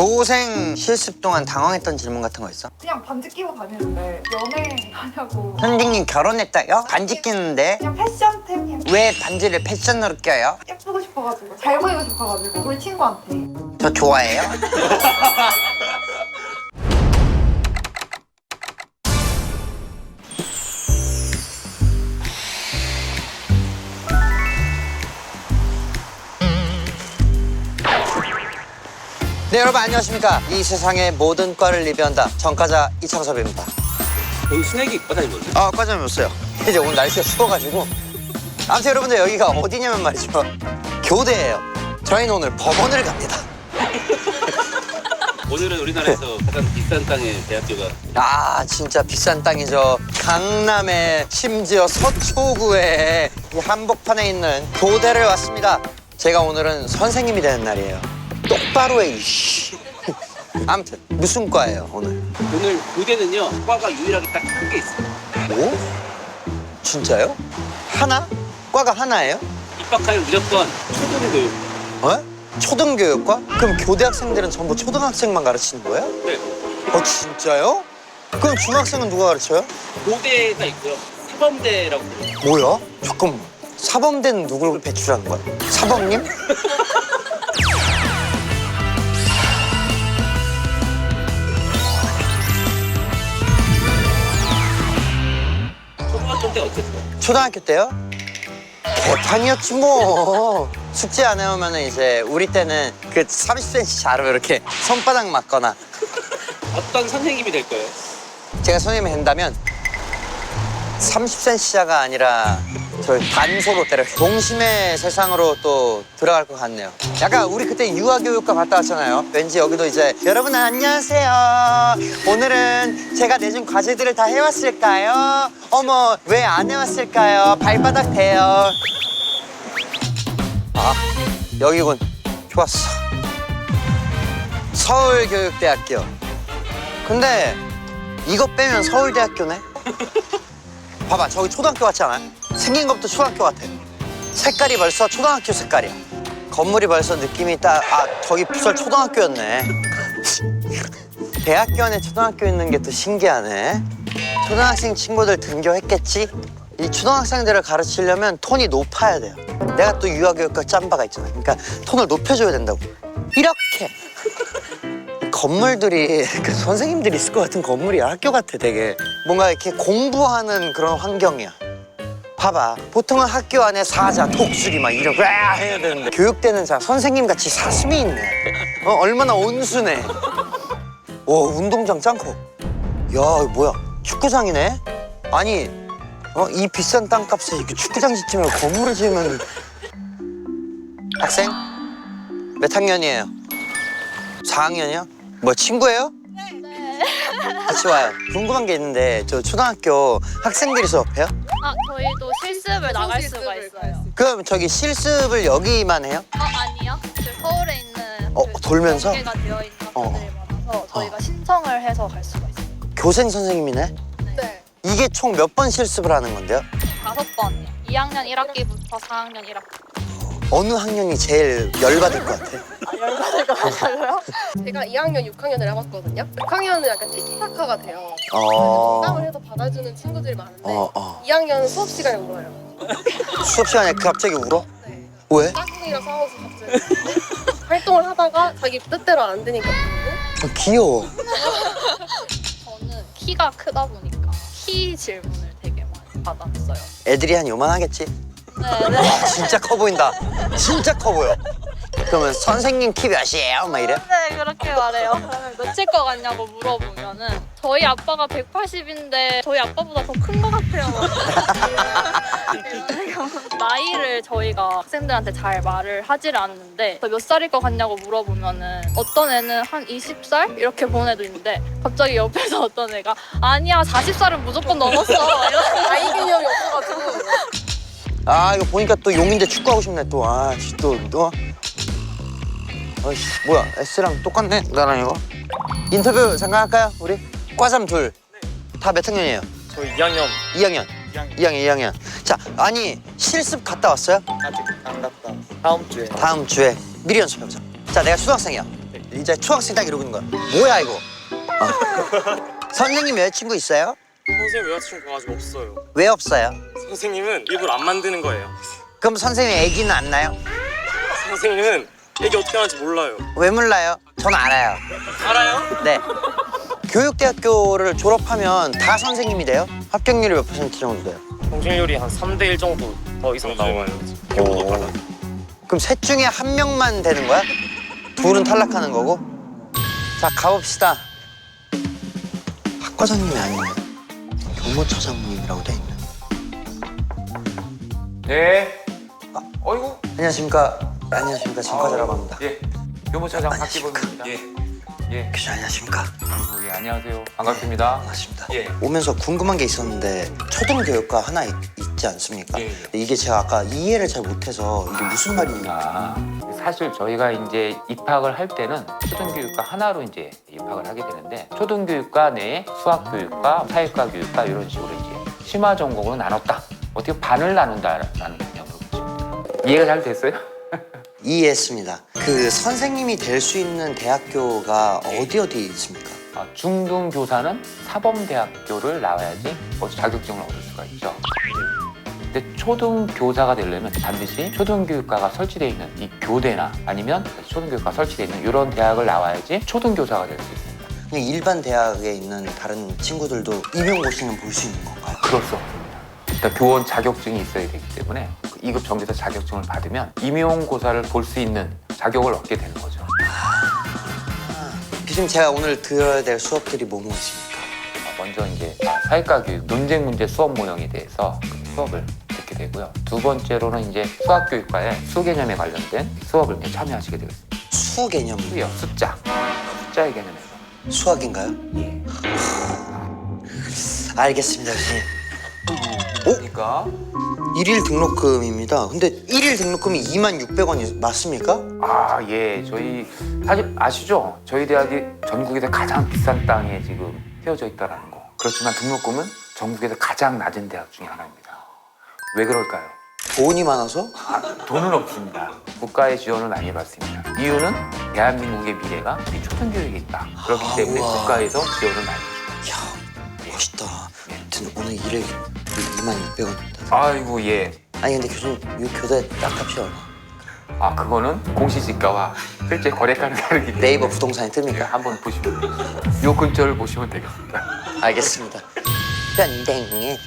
교생 실습 동안 당황했던 질문 같은 거 있어? 그냥 반지 끼고 다니는데 연애하냐고. 선생님 결혼했다요? 반지 끼는데 그냥 패션템 왜 반지를 패션으로 껴요? 예쁘고 싶어가지고 잘 보이고 싶어가지고 우리 친구한테. 저 좋아해요? 네, 여러분 안녕하십니까. 이 세상의 모든 과를 리뷰한다 전과자 이창섭입니다. 여기 스낵이 과장님 뭔데? 과장님 없어요. 이제 오늘 날씨가 추워가지고. 아무튼 여러분들 여기가 어디냐면 말이죠, 교대예요. 저희는 오늘 법원을 갑니다. 오늘은 우리나라에서 가장 비싼 땅의 대학교가 진짜 비싼 땅이죠. 강남에 심지어 서초구에 이 한복판에 있는 교대를 왔습니다. 제가 오늘은 선생님이 되는 날이에요. 똑바로 해 이씨. 아무튼 무슨 과예요 오늘? 오늘 교대는요 과가 유일하게 딱 한 개 있어요. 오? 진짜요? 하나? 과가 하나예요? 입학하면 무조건 초등교육. 어? 초등교육과? 그럼 교대 학생들은 전부 초등학생만 가르치는 거예요? 네. 진짜요? 그럼 중학생은 누가 가르쳐요? 고대가 있고요. 사범대라고 불러요. 뭐야? 잠깐만. 사범대는 누굴 배출하는 거야? 사범님? 초등학교 때 어땠어요? 초등학교 때요? 개판이었지 뭐. 숙제 안 해오면 이제 우리 때는 그 30cm 자로 이렇게 손바닥 맞거나. 어떤 선생님이 될 거예요? 제가 선생님이 된다면 30cm 자가 아니라 저희 단소로 때려 동심의 세상으로 또 들어갈 것 같네요. 약간 우리 그때 유아교육과 갔다 왔잖아요. 왠지 여기도 이제 여러분 안녕하세요. 오늘은 제가 내준 과제들을 다 해왔을까요? 어머 왜 안 해왔을까요? 발바닥 대요. 여기군. 좋았어. 서울교육대학교. 근데 이거 빼면 서울대학교네. 봐봐, 저기 초등학교 같지 않아? 생긴 것부터 초등학교 같아. 색깔이 벌써 초등학교 색깔이야. 건물이 벌써 느낌이 딱, 저기 부설 초등학교였네. 대학교 안에 초등학교 있는 게 또 신기하네. 초등학생 친구들 등교했겠지? 이 초등학생들을 가르치려면 톤이 높아야 돼요. 내가 또 유아교육과 짬바가 있잖아. 그러니까 톤을 높여줘야 된다고. 이렇게. 건물들이 그 선생님들이 있을 것 같은 건물이야. 학교 같아 되게. 뭔가 이렇게 공부하는 그런 환경이야. 봐봐, 보통은 학교 안에 사자, 독수리 막 이렇게 해야 되는데 교육대는 선생님 같이 사슴이 있네. 얼마나 온순해. 운동장 짱커. 야, 이거 뭐야, 축구장이네. 아니 이 비싼 땅값에 이렇게 축구장 짓지 말고 건물을 지으면. 학생? 몇 학년이에요? 4학년이요? 뭐 친구예요? 네. 같이 와요. 궁금한 게 있는데 저 초등학교 학생들이 수업해요? 저희도 실습을 나갈 수가 있어요. 그럼 저기 실습을 여기만 해요? 아니요. 서울에 있는 돌면서? 개가 되어 있는 학교들이 많아서 저희가 신청을 해서 갈 수가 있어요. 교생 선생님이네? 네. 이게 총 몇 번 실습을 하는 건데요? 5번이요. 2학년 1학기부터 4학년 1학기. 어느 학년이 제일 열받을 것 같아? 열받을 것 같아요. 제가 2학년, 6학년을 해봤거든요. 6학년은 약간 티키타카가 돼요. 어. 농담을 해서 받아주는 친구들이 많은데 어. 2학년은 수업 시간에 울어요. 수업 시간에 갑자기 울어? 네. 왜? 짝꿍이랑 싸워서 갑자기 활동을 하다가 자기 뜻대로 안 되니까 울고. 귀여워. 저는 키가 크다 보니까 키 질문을 되게 많이 받았어요. 애들이 한 요만하겠지? 네. 진짜 커 보인다. 진짜 커 보여. 그러면 선생님 키 몇이에요? 막 이래? 네, 그렇게 말해요. 몇일 것 같냐고 물어보면은 저희 아빠가 180인데 저희 아빠보다 더 큰 것 같아요. 나이를 저희가 학생들한테 잘 말을 하질 않는데 몇 살일 것 같냐고 물어보면은 어떤 애는 한 20살? 이렇게 보는 애도 있는데 갑자기 옆에서 어떤 애가 아니야 40살은 무조건 넘었어. 나이 개념이 없어가지고. 이거 보니까 또 용인대 축구하고 싶네 또. 또. 어이씨, 뭐야, S랑 똑같네 나랑 이거. 인터뷰 잠깐 할까요 우리? 과삼 둘. 다 몇 학년이에요? 저 2학년 2학년. 2학년. 자, 아니 실습 갔다 왔어요? 아직 안 갔다. 다음 주에. 다음 주에 미리 연습해보자. 자, 내가 초등학생이야. 이제 초등학생 딱 이러고 있는 거야. 뭐야 이거? 선생님 여자친구 있어요? 선생님 여자친구가 아직 없어요. 왜 없어요? 선생님은 일부러 안 만드는 거예요. 그럼 선생님 애기는 안 나요? 선생님은 애기 어떻게 하는지 몰라요. 왜 몰라요? 전 알아요. 알아요? 네. 교육대학교를 졸업하면 다 선생님이 돼요? 합격률이 몇 % 정도 돼요? 공실률이 한 3대 1 정도 더 이상 나와요. 그럼 셋 중에 한 명만 되는 거야? 둘은 탈락하는 거고? 자, 가봅시다. 학과장님이 아니면 교무처장님이라고 돼 있네. 네. 어이구. 안녕하십니까. 안녕하십니까. 진과자라고 합니다. 예. 교무차장 안녕하십니까. 박기범입니다. 예. 교수님 안녕하십니까. 아이고, 예, 안녕하세요. 반갑습니다. 반갑습니다. 예. 오면서 궁금한 게 있었는데 초등교육과 하나 있지 않습니까? 예. 이게 제가 아까 이해를 잘 못해서 이게 무슨 말인가. 사실 저희가 이제 입학을 할 때는 초등교육과 하나로 이제 입학을 하게 되는데 초등교육과 내에 수학교육과 사회과 교육과 이런 식으로 이제 심화 전공으로 나눴다. 어떻게 반을 나눈다라는 개념으로 보시면 돼요. 이해가 잘 됐어요? 이해했습니다. 그 선생님이 될 수 있는 대학교가 어디 있습니까? 중등 교사는 사범대학교를 나와야지 자격증을 얻을 수가 있죠. 근데 초등 교사가 되려면 반드시 초등교육과가 설치되어 있는 이 교대나 아니면 초등교육과 설치되어 있는 이런 대학을 나와야지 초등교사가 될 수 있습니다. 그냥 일반 대학에 있는 다른 친구들도 임용고시는 볼 수 있는 건가요? 그럴 수 없습니다. 일단 교원 자격증이 있어야 되기 때문에 2급 정교사 자격증을 받으면 임용고사를 볼 수 있는 자격을 얻게 되는 거죠. 교수님 제가 오늘 들어야 될 수업들이 뭐뭐 있습니까? 먼저 이제 사회과 교육 논쟁 문제 수업 모형에 대해서 수업을 듣게 되고요. 두 번째로는 이제 수학교육과의 수 개념에 관련된 수업을 이제 참여하시게 되겠습니다. 수 개념, 수요, 숫자의 개념에서. 수학인가요? 예. 알겠습니다, 교수님. 그러니까 일일 등록금입니다. 근데 일일 등록금이 26,600원이 맞습니까? 예, 저희 사실 아시죠? 저희 대학이 전국에서 가장 비싼 땅에 지금 세워져 있다는 거. 그렇지만 등록금은 전국에서 가장 낮은 대학 중에 하나입니다. 왜 그럴까요? 돈이 많아서? 돈은 없습니다. 국가의 지원을 많이 받습니다. 이유는 대한민국의 미래가 이 초등교육에 있다. 그렇기 때문에 우와. 국가에서 지원을 많이 해줍니다. 이야, 멋있다. 아무튼 오늘 일일 26,600원입니다. 아이고, 예. 아니 근데 교수님 이 교대 땅값이 얼마? 그거는 공시지가와 실제 거래가는 다르기 때문에 네이버 부동산에 뜹니까? 한번 보시면 돼요. 요 근처를 보시면 되겠습니다. 알겠습니다. 현댕이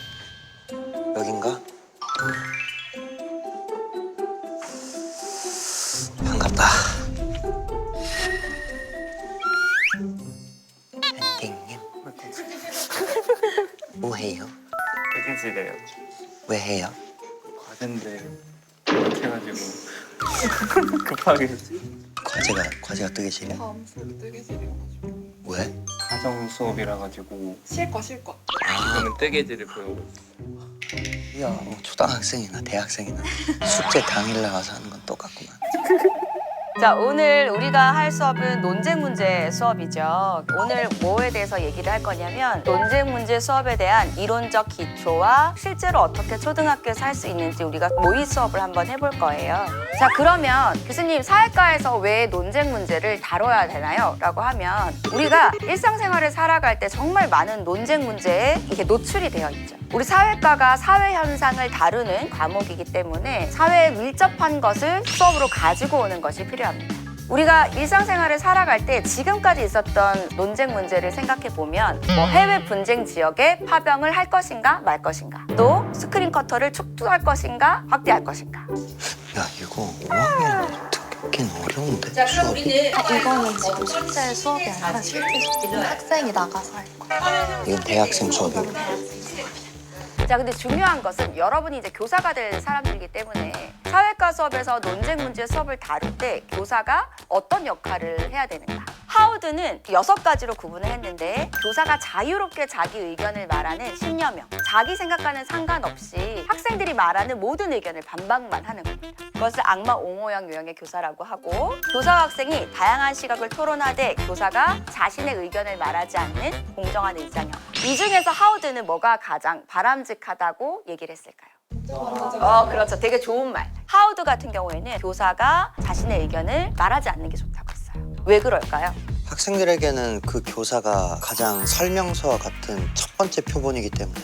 여긴가? 반갑다. 현댕님 뭐 해요? 퇴근실에요. 왜 해요? 과제인데 못해가지고 급하게 과제가 뜨기 싫어? 다음 수업 뜨기 싫어가지고. 왜? 가정 수업이라 가지고 실거. 저는 뜨개질을 배우고 야, 뭐 초등학생이나 대학생이나 숙제 당일 나가서 하는 건 똑같구만. 자, 오늘 우리가 할 수업은 논쟁 문제 수업이죠. 오늘 뭐에 대해서 얘기를 할 거냐면 논쟁 문제 수업에 대한 이론적 기초와 실제로 어떻게 초등학교에서 할 수 있는지 우리가 모의 수업을 한번 해볼 거예요. 자, 그러면 교수님 사회과에서 왜 논쟁 문제를 다뤄야 되나요? 라고 하면 우리가 일상생활을 살아갈 때 정말 많은 논쟁 문제에 이게 노출이 되어 있죠. 우리 사회과가 사회 현상을 다루는 과목이기 때문에 사회에 밀접한 것을 수업으로 가지고 오는 것이 필요합니다. 우리가 일상생활을 살아갈 때 지금까지 있었던 논쟁 문제를 생각해 보면 뭐 해외 분쟁 지역에 파병을 할 것인가 말 것인가, 또 스크린 커터를 축소할 것인가 확대할 것인가. 야, 이거 5학년 듣긴 어려운데. 자, 그럼 우리는 이거는 지금 실제 수업이 아니라 실제 수업 학생이 나가서 할 거야. 이건 대학생 수업이고. 자, 근데 중요한 것은 여러분이 이제 교사가 될 사람들이기 때문에 사회과 수업에서 논쟁 문제 수업을 다룰 때 교사가 어떤 역할을 해야 되는가. 하우드는 6가지로 구분을 했는데 교사가 자유롭게 자기 의견을 말하는 신념형, 자기 생각과는 상관없이 학생들이 말하는 모든 의견을 반박만 하는 겁니다. 그것을 악마 옹호형 유형의 교사라고 하고, 교사와 학생이 다양한 시각을 토론하되 교사가 자신의 의견을 말하지 않는 공정한 의장형. 이 중에서 하우드는 뭐가 가장 바람직하다고 얘기를 했을까요? 그렇죠. 되게 좋은 말. 하우드 같은 경우에는 교사가 자신의 의견을 말하지 않는 게 좋다고 했어요. 왜 그럴까요? 학생들에게는 그 교사가 가장 설명서와 같은 첫 번째 표본이기 때문에.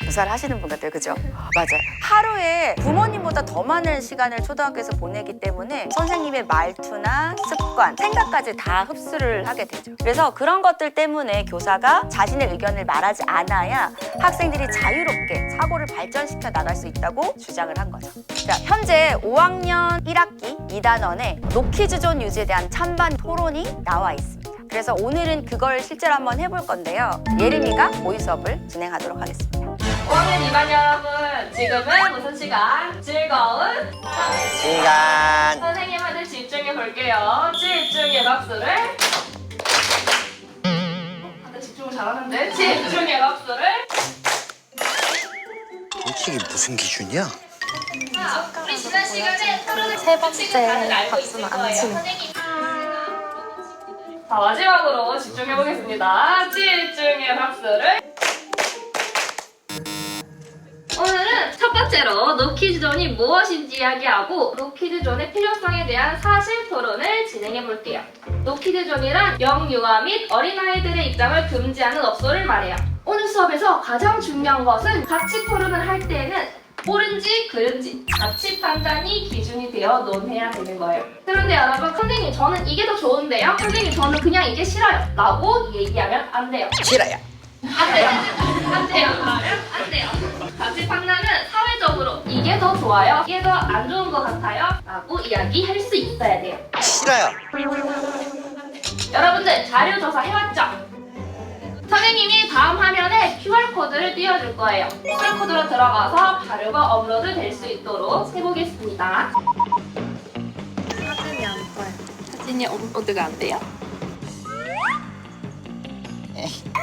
교사를 하시는 분 같아요, 그죠? 맞아요. 하루에 부모님보다 더 많은 시간을 초등학교에서 보내기 때문에 선생님의 말투나 습관, 생각까지 다 흡수를 하게 되죠. 그래서 그런 것들 때문에 교사가 자신의 의견을 말하지 않아야 학생들이 자유롭게 사고를 발전시켜 나갈 수 있다고 주장을 한 거죠. 자, 현재 5학년 1학기 2단원에 노키즈존 유지에 대한 찬반 토론이 나와 있습니다. 그래서 오늘은 그걸 실제로 한번 해볼 건데요. 예림이가 모의 수업을 진행하도록 하겠습니다. 5학년 2반 여러분, 지금은 무슨 시간? 즐거운 시간. 선생님한테 집중해 볼게요. 집중의 박수를. 다들 집중을 잘하는데? 집중의 박수를. 솔직히 무슨 기준이야? 자, 우리 지난 시간에 토론을 세 번째 다들 알고 박수는 있을 안 거예요. 치는. 선생님. 자, 마지막으로 집중해 보겠습니다. 집중의 박수를. 오늘은 첫 번째로 노키즈존이 무엇인지 이야기하고 노키즈존의 필요성에 대한 사실 토론을 진행해 볼게요. 노키즈존이란 영유아 및 어린아이들의 입장을 금지하는 업소를 말해요. 오늘 수업에서 가장 중요한 것은 가치 토론을 할 때는 옳은지 그른지 가치 판단이 기준이 되어 논해야 되는 거예요. 그런데 여러분, 선생님 저는 이게 더 좋은데요? 선생님 저는 그냥 이게 싫어요 라고 얘기하면 안 돼요. 싫어요. 안 돼요. 안 돼요. 그러면 안 돼요. 가치 판단은 사회적으로 이게 더 좋아요, 이게 더 안 좋은 것 같아요 라고 이야기할 수 있어야 돼요. 싫어요. 여러분들 자료 조사 해왔죠? 선생님이 다음 화면에 QR코드를 띄워줄 거예요. QR코드로 들어가서 자료가 업로드 될 수 있도록 해보겠습니다. 사진이 안 보여. 사진이 업로드가 안 돼요?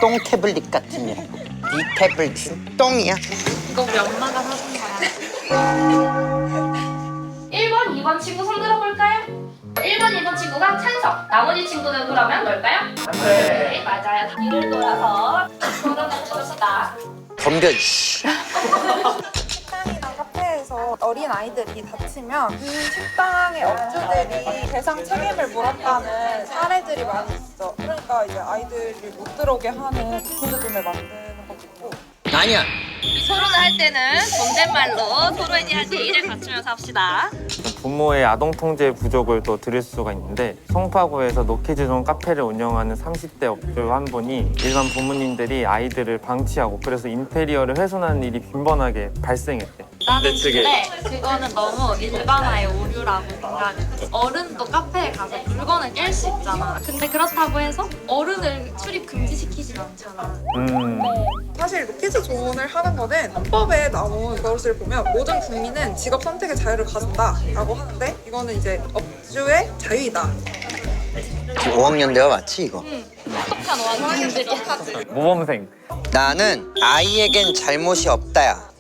똥 태블릿 같은 년. 이 태블릿은 똥이야. 이거 우리 엄마가 사준 거야. 1번, 2번 친구 손 들어볼까요? 1번, 2번 친구가 찬성. 나머지 친구는 그러면 뭘까요? 네, 맞아요. 뒤를 돌아서 돌아봅시다. 덤벼 이씨. 식당이나 카페에서 어린 아이들이 다치면 그 식당의 업주들이 배상 책임을 물었다는 사례들이 많이 있어. 그러니까 이제 아이들이 못 들어오게 하는 구조존을 만드는 것도 있고. 아니야. 토론을 할 때는 존댓말로 토론에 대한 예의를 갖추면서 합시다. 부모의 아동 통제 부족을 또 들을 수가 있는데 송파구에서 노키즈존 카페를 운영하는 30대 업주 한 분이 일반 부모님들이 아이들을 방치하고 그래서 인테리어를 훼손하는 일이 빈번하게 발생했대. 나는 근데 그거는 너무 일반화의 오류라고 생각해. 어른도 카페에 가서 물건을 깰 수 있잖아. 근데 그렇다고 해서 어른을 출입 금지시키진 않잖아. 사실 노키즈존을 하는 거는 헌법에 나온 것을 보면 모든 국민은 직업 선택의 자유를 가진다라고 하는데 이거는 이제 업주의 자유이다. 5학년 대화 맞지 이거? 똑똑한 원숭이들이야. 모범생. 나는 아이에겐 잘못이 없다야.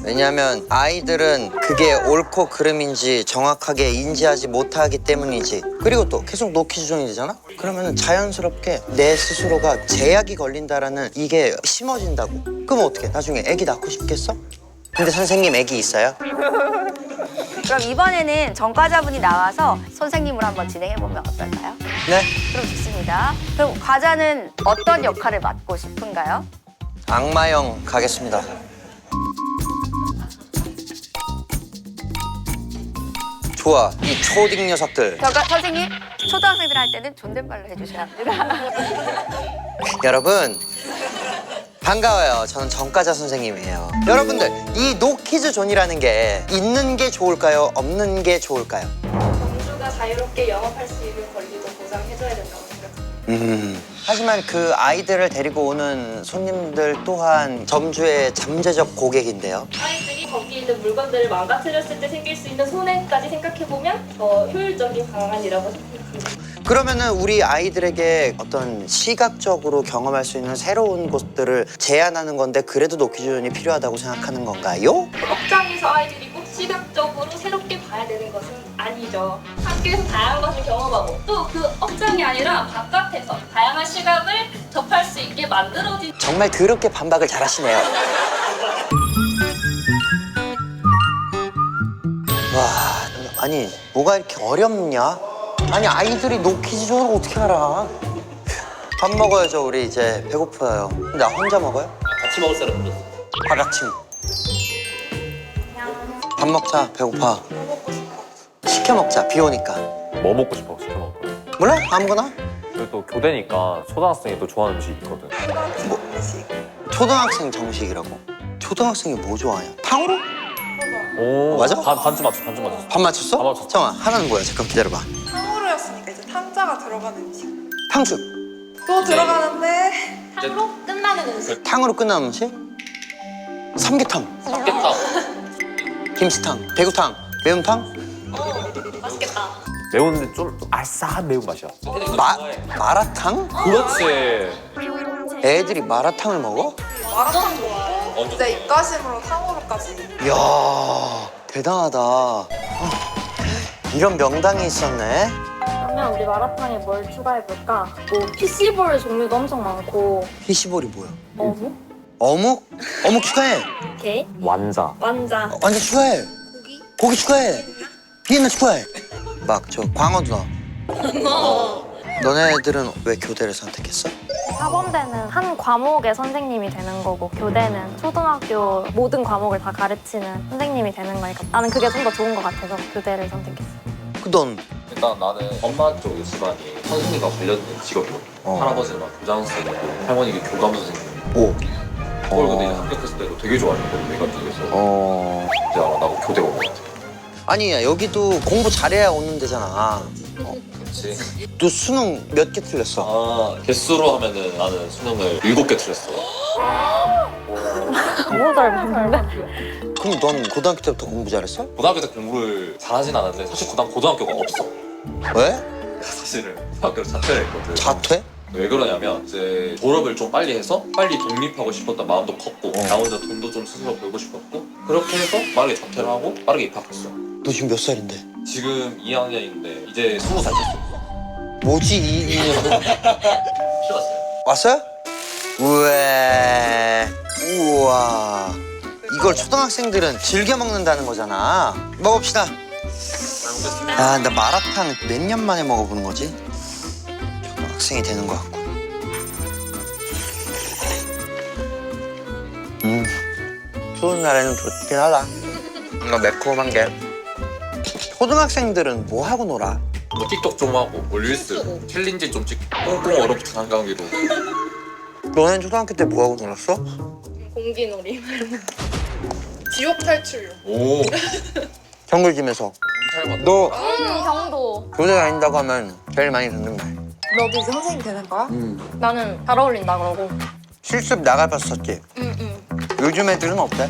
왜냐면 아이들은 그게 옳고 그름인지 정확하게 인지하지 못하기 때문이지. 그리고 또 계속 노키즈존이 되잖아? 그러면 자연스럽게 내 스스로가 제약이 걸린다라는 이게 심어진다고. 그럼 어떡해? 나중에 애기 낳고 싶겠어? 근데 선생님 애기 있어요? 그럼 이번에는 전과자분이 나와서 선생님으로 한번 진행해보면 어떨까요? 네. 그럼 좋습니다. 그럼 과자는 어떤 역할을 맡고 싶은가요? 악마형 가겠습니다. 좋아, 이 초딩 녀석들. 선생님, 초등학생들 할 때는 존댓말로 해주셔야 합니다. 여러분 반가워요. 저는 정과자 선생님이에요. 여러분들 이 노키즈존이라는 게 있는 게 좋을까요? 없는 게 좋을까요? 점주가 자유롭게 영업할 수 있는 권리도 보장해줘야 된다고 생각합니다. 하지만 그 아이들을 데리고 오는 손님들 또한 점주의 잠재적 고객인데요. 아이들이 거기 있는 물건들을 망가뜨렸을 때 생길 수 있는 손해까지 생각해보면 더 효율적인 방안이라고 생각합니다. 그러면은 우리 아이들에게 어떤 시각적으로 경험할 수 있는 새로운 것들을 제안하는 건데 그래도 노키즈존이 필요하다고 생각하는 건가요? 업장에서 아이들이 꼭 시각적으로 새롭게 봐야 되는 것은 아니죠. 학교에서 다양한 것을 경험하고 또 그 업장이 아니라 바깥에서 다양한 시각을 접할 수 있게 만들어진 정말 더럽게 반박을 잘하시네요. 와, 아니 뭐가 이렇게 어렵냐? 아니 아이들이 노키즈 존을 어떻게 알아? 밥 먹어야죠. 우리 이제 배고파요. 나 혼자 먹어요? 같이 먹을 사람 불렀어. 다 같이. 밥 먹자. 배고파. 시켜 먹자. 비 오니까. 뭐 먹고 싶어? 시켜 먹고. 몰라? 아무거나? 그리고 또 교대니까 초등학생이 또 좋아하는 음식이 있거든. 초등학생 정식이라고. 초등학생이 뭐 좋아해요? 탕후루? 오, 맞아? 반주 맞췄어. 반주 맞췄어. 밥 맞췄어? 밥 맞췄어. 잠깐만 하나는 뭐야? 잠깐 기다려봐. 탕후루였으니까 이제 탕자가 들어가는 음식. 탕수육. 또 들어가는데 탕으로 끝나는 음식. 탕으로 끝나는 음식? 삼계탕, 삼계탕. 김치탕, 대구탕, 매운탕? 맛있겠다. 매운데 좀 알싸한 매운맛이야. 마라탕? 그렇지. 애들이 마라탕을 먹어? 마라탕 먹고 이제 입가심으로 탕후루까지. 이야 대단하다. 이런 명당이 있었네. 그러면 우리 마라탕에 뭘 추가해볼까? 뭐 PC볼 종류도 엄청 많고 피시볼이 뭐야? 어묵? 어묵? 어묵 추가해. 오케이. 완자. 완자. 완전 추가해. 고기 추가해. 비엔나 추가해. 막 저 광어도 넣어. 너네들은 왜 교대를 선택했어? 사범대는 한 과목의 선생님이 되는 거고 교대는 초등학교 모든 과목을 다 가르치는 선생님이 되는 거니까 나는 그게 좀 더 좋은 것 같아서 교대를 선택했어. 넌 일단 나는 엄마 쪽 집안이 선생님과 관련된 직업이거든. 할아버지는 막 교장 선생님이고 할머니가 교감 선생님이고. 오. 그걸 근데 합격했을 때도 되게 좋아했거든. 내가 쪽에서. 이제 아마 나도 교대가 온 것 같아. 아니 여기도 공부 잘해야 오는 데잖아. 그렇지. 너 수능 몇 개 틀렸어? 아, 개수로 하면은 나는 수능을 7개 틀렸어. 너무 잘 봤는데? 그럼 넌 고등학교 때부터 공부 잘했어? 고등학교 때 공부를 잘하진 않았는데 사실 고등학교가 없어. 왜? 내가 사실은 고등학교를 자퇴를 했거든. 자퇴? 왜 그러냐면 이제 졸업을 좀 빨리 해서 빨리 독립하고 싶었던 마음도 컸고 나 혼자 돈도 좀 스스로 벌고 싶었고 그렇게 해서 빠르게 자퇴를 하고 빠르게 입학했어. 너 지금 몇 살인데? 지금 2학년인데 이제 20살 됐어. 뭐지 이 녀석? 쉬었어요. 왔어요? 우와. 이걸 초등학생들은 즐겨 먹는다는 거잖아. 먹읍시다. 아, 나 마라탕 몇 년 만에 먹어보는 거지? 초등학생이 되는 것 같고. 추운 날에는 좋긴 하다. 뭔가 매콤한 게. 초등학생들은 뭐 하고 놀아? 뭐 틱톡 좀 하고 뭐 릴스 챌린지 좀 찍고 꽁꽁 얼어붙은 한강위로. 너네는 초등학교 때 뭐 하고 놀았어? 공기놀이. 지옥 탈출. 오. 정글짐에서. 잘 봤다. 너 형도. 교대 다닌다고 하면 제일 많이 듣는 말. 너도 이제 선생님 되는 거야? 나는 잘 어울린다 그러고. 실습 나가봤었지? 요즘 애들은 어때?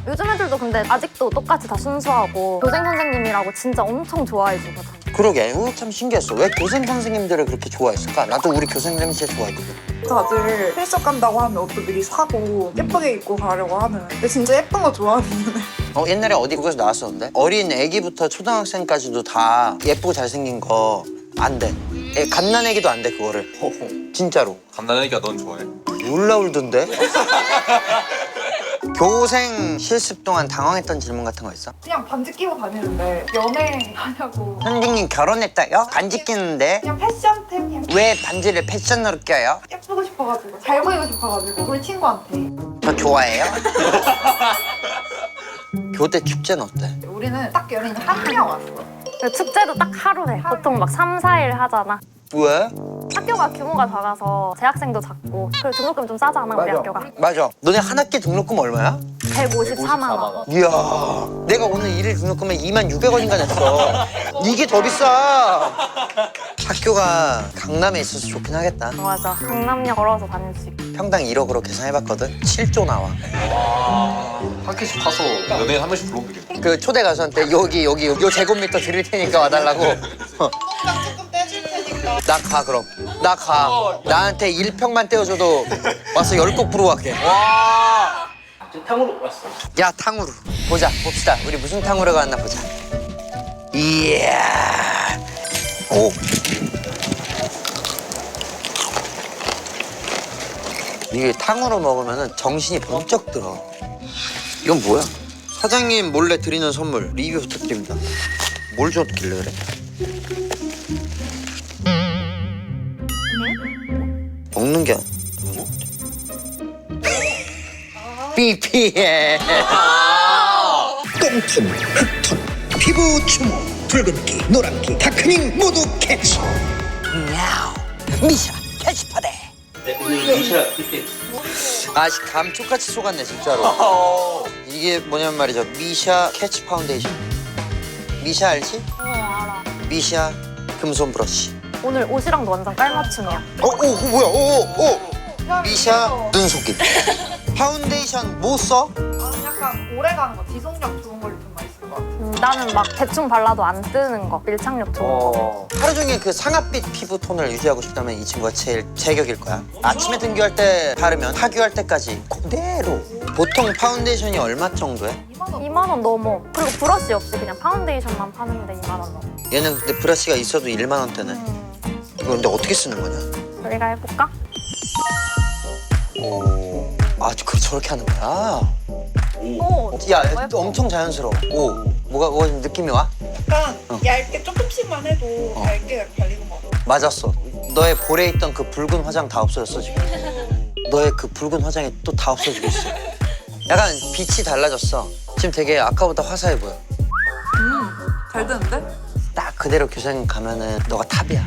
요즘 애들도 근데 아직도 똑같이 다 순수하고 교생 선생님이라고 진짜 엄청 좋아해 주거든. 그러게, 참 신기했어. 왜 교생 선생님들을 그렇게 좋아했을까? 나도 우리 교생 선생님 진짜 좋아했거든. 다들 필석 간다고 하면 옷도 미리 사고 예쁘게 입고 가려고 하는. 근데 진짜 예쁜 거 좋아하는 애. 옛날에 어디 국에서 나왔었는데? 어린 애기부터 초등학생까지도 다 예쁘고 잘생긴 거 안 돼. 갓난 애기도 안 돼, 그거를. 진짜로. 감난애기가 넌 좋아해? 울라 울던데? 교생 실습 동안 당황했던 질문 같은 거 있어? 그냥 반지 끼고 다니는데 연애하냐고. 선생님 결혼했다요? 반지 끼는데? 그냥 패션템 그냥 왜 반지를 패션으로 껴요? 예쁘고 싶어가지고 잘 보이고 싶어가지고 우리 친구한테. 저 좋아해요? 교대 축제는 어때? 우리는 딱 연예인이 한 명 왔어. 축제도 딱 하루 해. 보통 막 3, 4일 하잖아. 왜? 학교가 규모가 작아서 재학생도 작고 그리고 등록금 좀 싸잖아 우리 학교가. 맞아. 너네 한 학기 등록금 얼마야? 154만 원. 이야, 내가 오늘 일일 등록금에 2600원인가 냈어. 이게 더 비싸. 학교가 강남에 있어서 좋긴 하겠다. 맞아. 강남역 걸어서 다닐 수 있고. 평당 1억으로 계산해봤거든. 7조 나와. 한 캔씩 파서 연예인 한 명씩 불러드리고. 그 초대 가수한테 여기 요 제곱미터 드릴 테니까 와달라고. 조금 떼줄 테니까. 나 가 그럼. 나 가. 나한테 1평만 떼어줘도 와서 10곡 부르고 갈게. 탕으로 왔어. 야, 탕후루. 보자, 봅시다. 우리 무슨 탕후루가 왔나 보자. 이야. 오. 이게 탕후루 먹으면 정신이 번쩍 들어. 이건 뭐야? 사장님 몰래 드리는 선물 리뷰 부탁드립니다. 뭘 줬길래 그래? 먹는 게 아니고? BPL 똥톤, 흑톤, 피부 추모, 붉은기, 노란기, 다크닝 모두 캐치. 야우, 미샤 캐치파데. 아직 감쪽같이 속았네 진짜로. 이게 뭐냐면 말이죠. 미샤 캐치 파운데이션. 미샤 알지? 알아. 미샤 금손 브러쉬. 오늘 옷이랑도 완전 깔맞춤이야. 오, 뭐야? 오. 미샤 눈속임. 파운데이션 뭐 써? 약간 오래가는 거, 지속력 좋은 걸로 좀 많이 쓴 것 같아. 나는 막 대충 발라도 안 뜨는 거, 밀착력 좋은 거. 하루 종일 그 상아빛 피부 톤을 유지하고 싶다면 이 친구가 제일 제격일 거야. 아침에 등교할 때 바르면 하교할 때까지 그대로. 보통 파운데이션이 얼마 정도야? 2만 원 넘어. 그리고 브러쉬 없이 그냥 파운데이션만 파는데 2만 원 넘어. 얘는 근데 브러쉬가 있어도 1만 원대네. 이거 근데 어떻게 쓰는 거냐? 우리가 해볼까? 오. 아, 저렇게 하는 거야? 오. 야, 엄청 자연스러워. 오. 뭐가 느낌이 와? 약간 얇게 조금씩만 해도 얇게 발리는 거 같아. 맞았어. 너의 볼에 있던 그 붉은 화장 다 없어졌어 지금. 너의 그 붉은 화장이 또 다 없어지고 있어. 약간 빛이 달라졌어. 지금 되게 아까보다 화사해 보여. 잘 되는데? 딱 그대로 교생 가면은 너가 탑이야.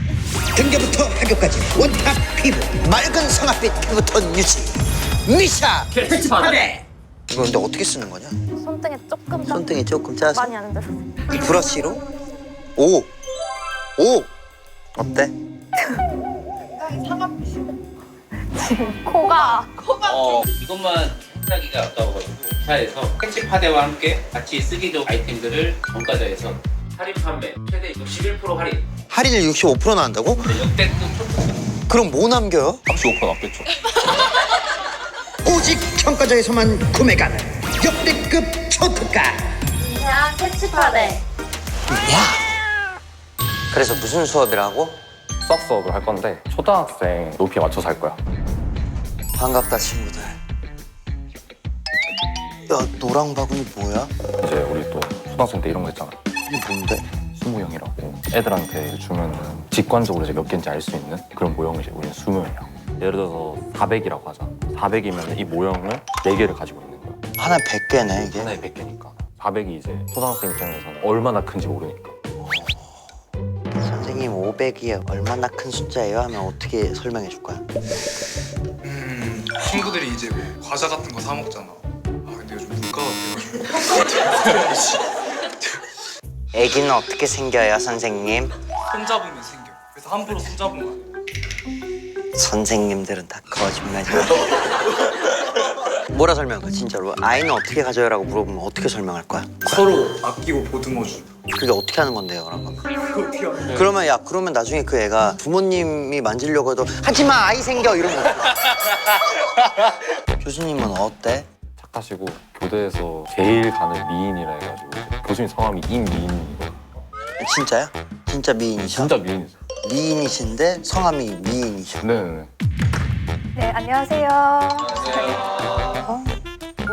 등교부터 학교까지 원탑 피부, 맑은 성악빛 피부톤 유지. 미샤 캐치파데. 이거 근데 어떻게 쓰는 거냐? 손등에 조금 손등이 조금 짜서 많이 안 돼서. 이 브러쉬로. 오. 어때? 굉장히 상압빛이. 지금 코가 이것만 하기가 아까워가지고 회사에서 캐치파데와 함께 같이 쓰기도 아이템들을 정가자에서 할인 판매 최대 61% 할인. 할인을 65% 나온다고? 역대급 초특급. 그럼 뭐 남겨요? 35% 남겠죠. 오직 평가자에서만 구매 가능. 역대급 초특가. 야, 캐치파데. 야. 그래서 무슨 수업이라고? 수학을 할 건데 초등학생 높이에 맞춰서 할 거야. 반갑다 친구들. 야, 노랑 바구니 뭐야? 이제 우리 또 초등학생 때 이런 거 했잖아. 이게 뭔데? 수모형이라고. 애들한테 주면 직관적으로 이제 몇 개인지 알 수 있는 그런 모형을 이제 우리는 수모형이야. 예를 들어서 400이라고 하자. 400이면 이 모형을 4개를 가지고 있는 거야. 하나 100개네 이게. 하나에 100개니까. 400이 이제 초등학생 입장에서는 얼마나 큰지 모르니까. 선생님 500이 얼마나 큰 숫자예요? 하면 어떻게 설명해 줄 거야? 친구들이 이제 뭐 과자 같은 거 사 먹잖아. 아 근데 요즘 물가가 그래가지고 애기는 어떻게 생겨요 선생님? 손 잡으면 생겨. 그래서 함부로 손 잡으면 안 돼. 선생님들은 다 거짓말이야. 뭐라 설명할 거야 진짜로? 아이는 어떻게 가져요라고 물어보면 어떻게 설명할 거야? 서로 아끼고 보듬어 준다. 그게 어떻게 하는 건데요 그러면? 그러면 나중에 그 애가 부모님이 만지려고 해도 하지마 아이 생겨 이러면 교수님은 어때? 착하시고 교대에서 제일 가는 미인이라 해가지고 교수님 성함이 임미인이거든요. 진짜야? 진짜 미인이셔? 진짜 미인이죠. 미인이신데 성함이 미인이셔. 네네네. 네, 안녕하세요.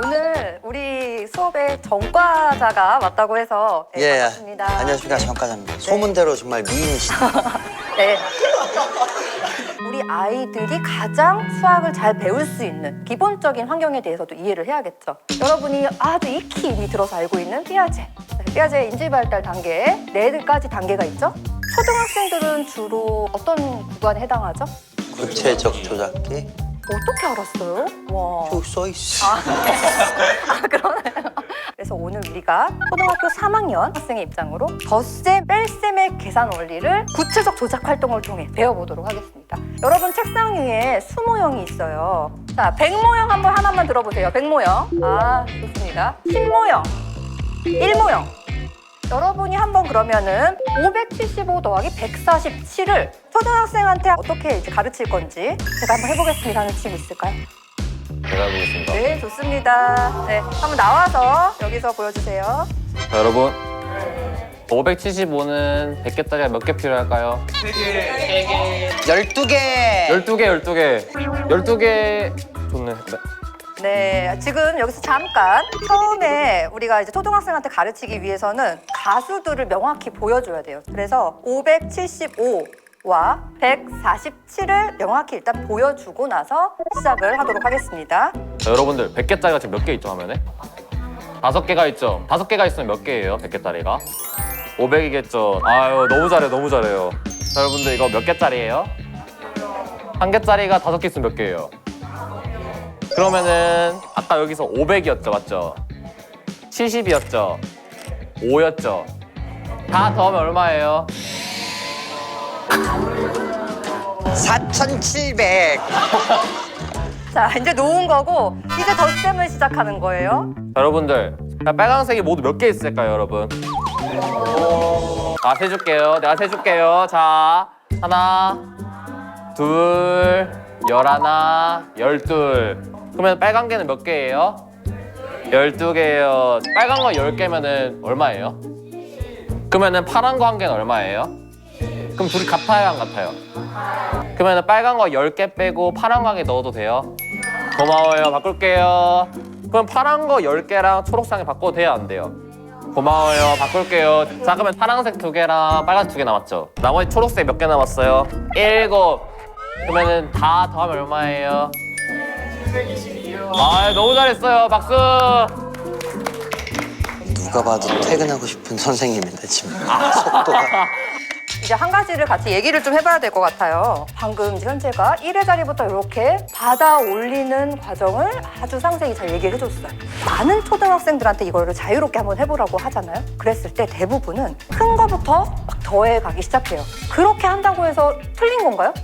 오늘 우리 수업에 전과자가 왔다고 해서 예, 반갑습니다. 안녕하십니까 전과자입니다. 소문대로 정말 미인이시다. 네. 우리 아이들이 가장 수학을 잘 배울 수 있는 기본적인 환경에 대해서도 이해를 해야겠죠. 여러분이 아주 익히 이미 들어서 알고 있는 삐아제. 삐아제의 인지발달 단계에 4가지 단계가 있죠. 초등학생들은 주로 어떤 구간에 해당하죠? 구체적 조작기. 어떻게 알았어요? 와. 여기 써있어. 그러네요. 그래서 오늘 우리가 초등학교 3학년 학생의 입장으로 덧셈, 뺄셈의 계산 원리를 구체적 조작 활동을 통해 배워보도록 하겠습니다. 여러분 책상 위에 수모형이 있어요. 자, 100모형 한번 하나만 들어보세요. 100모형. 아, 좋습니다. 10모형, 1모형. 여러분이 한번 그러면은 575 더하기 147을 초등학생한테 어떻게 이제 가르칠 건지 제가 한번 해보겠습니다 하는 친구 있을까요? 제가 해보겠습니다. 네, 좋습니다. 네, 한번 나와서 여기서 보여주세요. 자, 여러분 575는 100개짜리가 몇 개 필요할까요? 12개. 12개. 12개 좋네. 네. 네, 지금 여기서 잠깐 처음에 우리가 이제 초등학생한테 가르치기 위해서는 가수들을 명확히 보여줘야 돼요. 그래서 575와 147을 명확히 일단 보여주고 나서 시작을 하도록 하겠습니다. 자, 여러분들 100개짜리가 지금 몇 개 있죠 화면에? 5개가 있죠? 5개가 있으면 몇 개예요 100개짜리가? 500이겠죠? 아유 너무 잘해요 너무 잘해요. 자 여러분들 이거 몇 개짜리예요? 1개짜리가 5개 있으면 몇 개예요? 그러면은 아까 여기서 500이었죠 맞죠? 70이었죠? 5였죠? 다 더하면 얼마예요? 4,700. 자, 이제 놓은 거고 이제 덧셈을 시작하는 거예요. 자, 여러분들 자, 빨간색이 모두 몇 개 있을까요 여러분? 아 세줄게요 내가 세줄게요. 자 하나 둘 11 12 그러면 빨간 개는 몇 개예요? 12개예요. 빨간 거 10개면은 얼마예요? 그러면은 파란 거 한 개는 얼마예요? 그럼 둘이 같아요 안 같아요? 그러면은 빨간 거 10개 빼고 파란 거 한 개 넣어도 돼요? 고마워요 바꿀게요. 그럼 파란 거 10개랑 초록색이 바꿔도 돼요 안 돼요? 고마워요 바꿀게요. 자 그러면 파란색 2개랑 빨간색 2개 남았죠? 나머지 초록색 몇 개 남았어요? 7. 그러면은 다 더하면 얼마예요? 722요. 아 너무 잘했어요 박수. 누가 봐도 퇴근하고 싶은 선생님인데 지금 속도가. 이제 한 가지를 같이 얘기를 좀 해봐야 될 것 같아요. 방금 현재가 1의 자리부터 이렇게 받아 올리는 과정을 아주 상세히 잘 얘기를 해줬어요. 많은 초등학생들한테 이거를 자유롭게 한번 해보라고 하잖아요. 그랬을 때 대부분은 큰 거부터 막 더해가기 시작해요. 그렇게 한다고 해서 틀린 건가요?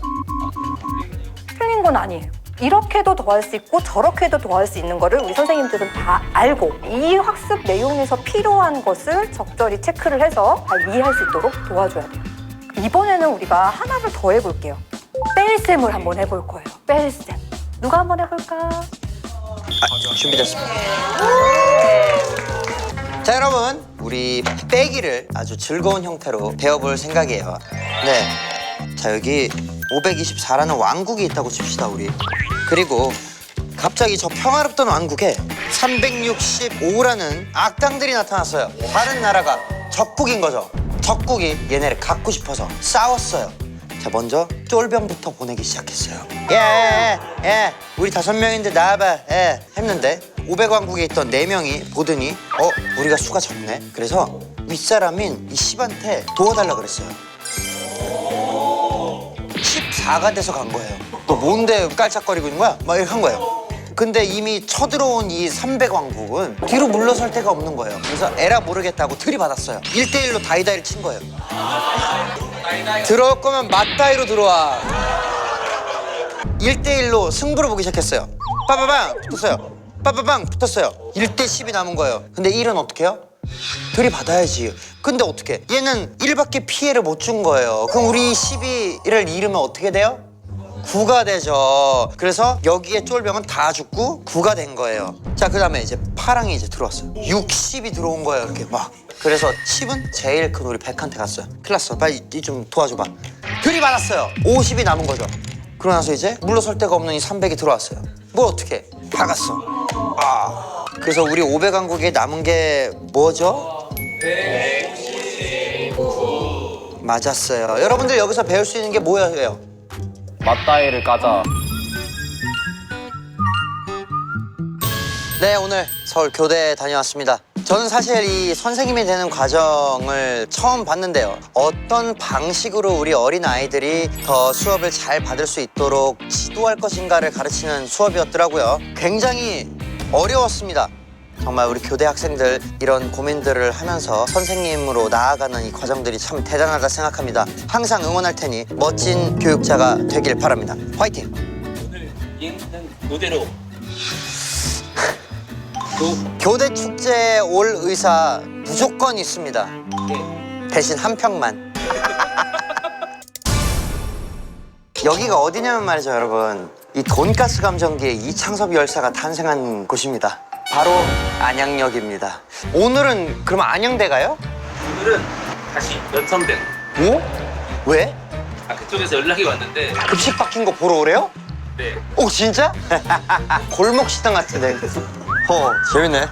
틀린 건 아니에요. 이렇게도 더할 수 있고 저렇게도 더할 수 있는 거를 우리 선생님들은 다 알고 이 학습 내용에서 필요한 것을 적절히 체크를 해서 잘 이해할 수 있도록 도와줘야 돼요. 이번에는 우리가 하나를 더 해볼게요. 뺄셈을 한번 해볼 거예요. 뺄셈. 누가 한번 해볼까? 준비됐습니다. 자 여러분 우리 빼기를 아주 즐거운 형태로 배워볼 생각이에요. 네, 자 여기 524라는 왕국이 있다고 칩시다 우리. 그리고 갑자기 저 평화롭던 왕국에 365라는 악당들이 나타났어요. 다른 나라가 적국인 거죠. 적국이 얘네를 갖고 싶어서 싸웠어요. 자 먼저 쫄병부터 보내기 시작했어요. 예, 우리 5명인데 나와봐. 예, 했는데 500왕국에 있던 4명이 보더니 우리가 수가 적네. 그래서 윗사람인 이 십한테 도와달라 그랬어요. 14가 돼서 간 거예요. 너 뭔데 깔짝거리고 있는 거야? 막 이렇게 한 거예요. 근데 이미 쳐들어온 이 300왕국은 뒤로 물러설 데가 없는 거예요. 그래서 에라 모르겠다고 들이받았어요. 1대1로 다이다이를 친 거예요. 들어올 거면 맞다이로 들어와. 1대1로 승부를 보기 시작했어요. 빠바방 붙었어요. 빠바방 붙었어요. 1대10이 남은 거예요. 근데 1은 어떻게 해요? 들이받아야지. 근데 어떻게? 얘는 1밖에 피해를 못 준 거예요. 그럼 우리 12를 잃으면 어떻게 돼요? 9가 되죠. 그래서 여기에 쫄병은 다 죽고 9가 된 거예요. 자, 그 다음에 이제 파랑이 이제 들어왔어요. 60이 들어온 거예요, 이렇게 막. 그래서 10은 제일 큰 우리 100한테 갔어요. 큰일 났어. 빨리 좀 도와줘봐. 들이받았어요. 50이 남은 거죠. 그러고 나서 이제 물러설 데가 없는 이 300이 들어왔어요. 뭘 어떻게? 박았어. 그래서 우리 500왕국에 남은 게 뭐죠? 199. 맞았어요. 여러분들 여기서 배울 수 있는 게 뭐예요? 맞다이를 까자. 네, 오늘 서울 교대에 다녀왔습니다. 저는 사실 이 선생님이 되는 과정을 처음 봤는데요. 어떤 방식으로 우리 어린 아이들이 더 수업을 잘 받을 수 있도록 지도할 것인가를 가르치는 수업이었더라고요. 굉장히 어려웠습니다. 정말 우리 교대 학생들 이런 고민들을 하면서 선생님으로 나아가는 이 과정들이 참 대단하다 생각합니다. 항상 응원할 테니 멋진 교육자가 되길 바랍니다. 화이팅! 오늘 이행는 그대로 교대 축제에 올 의사 무조건 있습니다. 대신 한 평만. 여기가 어디냐면 말이죠, 여러분. 이 돈가스 감정기의 이창섭 열사가 탄생한 곳입니다. 바로 안양역입니다. 오늘은 그럼 안양대 가요? 오늘은 다시 연성대. 오? 왜? 그쪽에서 연락이 왔는데 급식 바뀐 거 보러 오래요? 네. 오 진짜? 골목 식당 같은데. 재밌네.